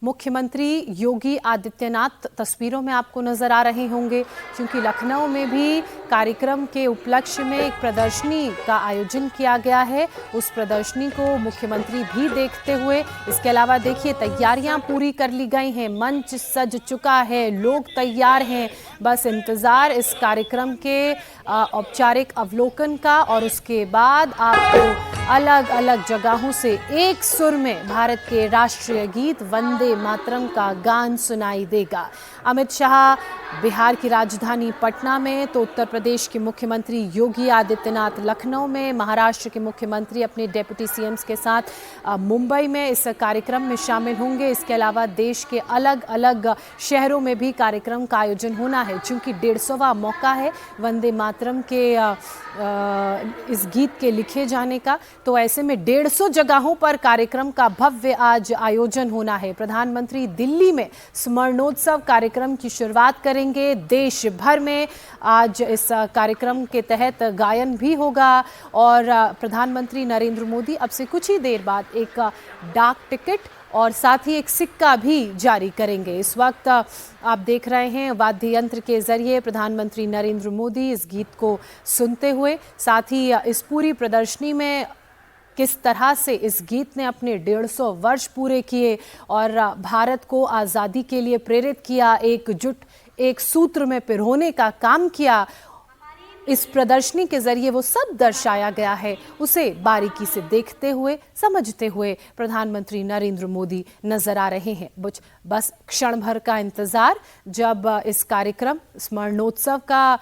मुख्यमंत्री योगी आदित्यनाथ तस्वीरों में आपको नजर आ रहे होंगे, क्योंकि लखनऊ में भी कार्यक्रम के उपलक्ष्य में एक प्रदर्शनी का आयोजन किया गया है। उस प्रदर्शनी को मुख्यमंत्री भी देखते हुए, इसके अलावा देखिए तैयारियां पूरी कर ली गई हैं, मंच सज चुका है, लोग तैयार हैं, बस इंतजार इस कार्यक्रम के औपचारिक अवलोकन का। और उसके बाद आपको अलग अलग जगहों से एक सुर में भारत के राष्ट्रीय गीत वंदे मातरम का गान सुनाई देगा। अमित शाह बिहार की राजधानी पटना में, तो उत्तर प्रदेश के मुख्यमंत्री योगी आदित्यनाथ लखनऊ में, महाराष्ट्र के मुख्यमंत्री अपने डेप्यूटी सीएम्स के साथ मुंबई में इस कार्यक्रम में शामिल होंगे। इसके अलावा देश के अलग अलग शहरों में भी कार्यक्रम का आयोजन होना है। चूंकि 150वां मौका है वंदे मातरम के इस गीत के लिखे जाने का, तो ऐसे में 150 जगहों पर कार्यक्रम का भव्य आज आयोजन होना है। प्रधानमंत्री दिल्ली में स्मरणोत्सव कार्यक्रम की शुरुआत करेंगे। देश भर में आज इस कार्यक्रम के तहत गायन भी होगा और प्रधानमंत्री नरेंद्र मोदी अब से कुछ ही देर बाद एक डाक टिकट और साथ ही एक सिक्का भी जारी करेंगे। इस वक्त आप देख रहे हैं वाद्य यंत्र के जरिए प्रधानमंत्री नरेंद्र मोदी इस गीत को सुनते हुए, साथ ही इस पूरी प्रदर्शनी में किस तरह से इस गीत ने अपने 150 वर्ष पूरे किए और भारत को आज़ादी के लिए प्रेरित किया, एकजुट एक सूत्र में पिरोने का काम किया, इस प्रदर्शनी के जरिए वो सब दर्शाया गया है। उसे बारीकी से देखते हुए, समझते हुए प्रधानमंत्री नरेंद्र मोदी नजर आ रहे हैं। बस क्षण भर का इंतजार, जब इस कार्यक्रम स्मरणोत्सव का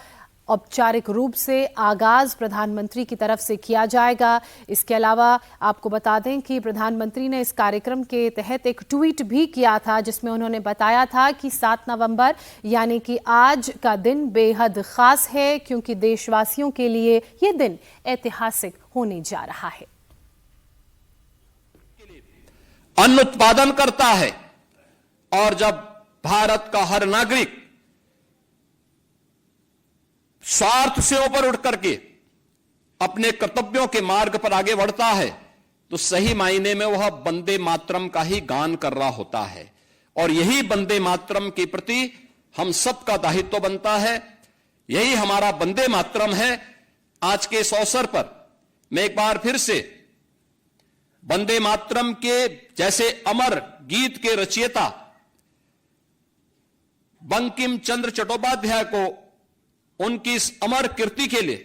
औपचारिक रूप से आगाज प्रधानमंत्री की तरफ से किया जाएगा। इसके अलावा आपको बता दें कि प्रधानमंत्री ने इस कार्यक्रम के तहत एक ट्वीट भी किया था, जिसमें उन्होंने बताया था कि 7 नवंबर यानी कि आज का दिन बेहद खास है, क्योंकि देशवासियों के लिए ये दिन ऐतिहासिक होने जा रहा है। अन्न उत्पादन करता है और जब भारत का हर नागरिक स्वार्थ से ऊपर उठ करके अपने कर्तव्यों के मार्ग पर आगे बढ़ता है, तो सही मायने में वह वंदे मातरम का ही गान कर रहा होता है। और यही वंदे मातरम के प्रति हम सबका दायित्व बनता है, यही हमारा वंदे मातरम है। आज के इस अवसर पर मैं एक बार फिर से वंदे मातरम के जैसे अमर गीत के रचयिता बंकिम चंद्र चट्टोपाध्याय को उनकी इस अमर कीर्ति के लिए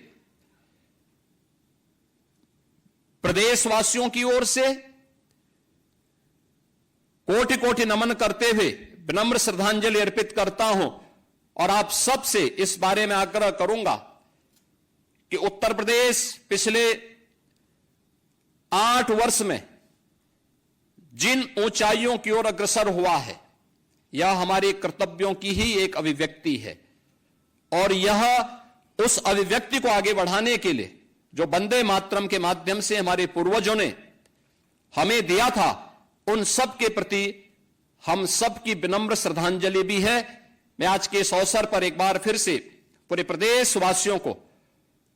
प्रदेशवासियों की ओर से कोटि कोटि नमन करते हुए विनम्र श्रद्धांजलि अर्पित करता हूं। और आप सबसे इस बारे में आग्रह करूंगा कि उत्तर प्रदेश पिछले 8 वर्ष में जिन ऊंचाइयों की ओर अग्रसर हुआ है, यह हमारे कर्तव्यों की ही एक अभिव्यक्ति है। और यह उस अभिव्यक्ति को आगे बढ़ाने के लिए जो वंदे मातरम के माध्यम से हमारे पूर्वजों ने हमें दिया था, उन सब के प्रति हम सब की विनम्र श्रद्धांजलि भी है। मैं आज के इस अवसर पर एक बार फिर से पूरे प्रदेशवासियों को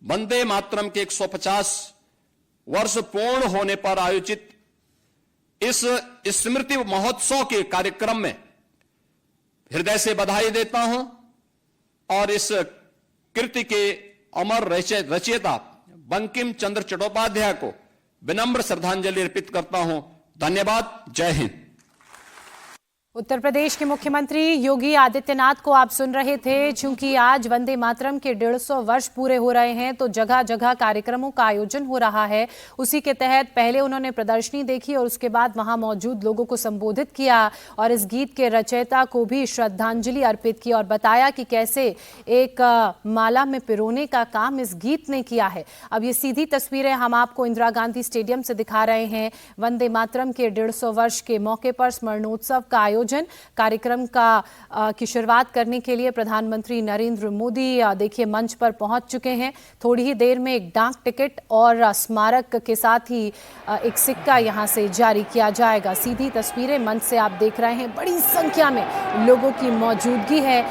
वंदे मातरम के 150 वर्ष पूर्ण होने पर आयोजित इस स्मृति महोत्सव के कार्यक्रम में हृदय से बधाई देता हूं और इस कृति के अमर रचयिता बंकिम चंद्र चट्टोपाध्याय को विनम्र श्रद्धांजलि अर्पित करता हूं। धन्यवाद। जय हिंद। उत्तर प्रदेश के मुख्यमंत्री योगी आदित्यनाथ को आप सुन रहे थे। चूंकि आज वंदे मातरम के 150 वर्ष पूरे हो रहे हैं, तो जगह जगह कार्यक्रमों का आयोजन हो रहा है। उसी के तहत पहले उन्होंने प्रदर्शनी देखी और उसके बाद वहां मौजूद लोगों को संबोधित किया और इस गीत के रचयिता को भी श्रद्धांजलि अर्पित की और बताया कि कैसे एक माला में पिरोने का काम इस गीत ने किया है। अब ये सीधी तस्वीरें हम आपको इंदिरा गांधी स्टेडियम से दिखा रहे हैं। वंदे मातरम के 150 वर्ष के मौके पर स्मरणोत्सव का आयोजन कार्यक्रम की शुरुआत करने के लिए प्रधानमंत्री नरेंद्र मोदी देखिए मंच पर पहुंच चुके हैं। थोड़ी ही देर में एक डाक टिकट और स्मारक के साथ ही एक सिक्का यहां से जारी किया जाएगा। सीधी तस्वीरें मंच से आप देख रहे हैं, बड़ी संख्या में लोगों की मौजूदगी है।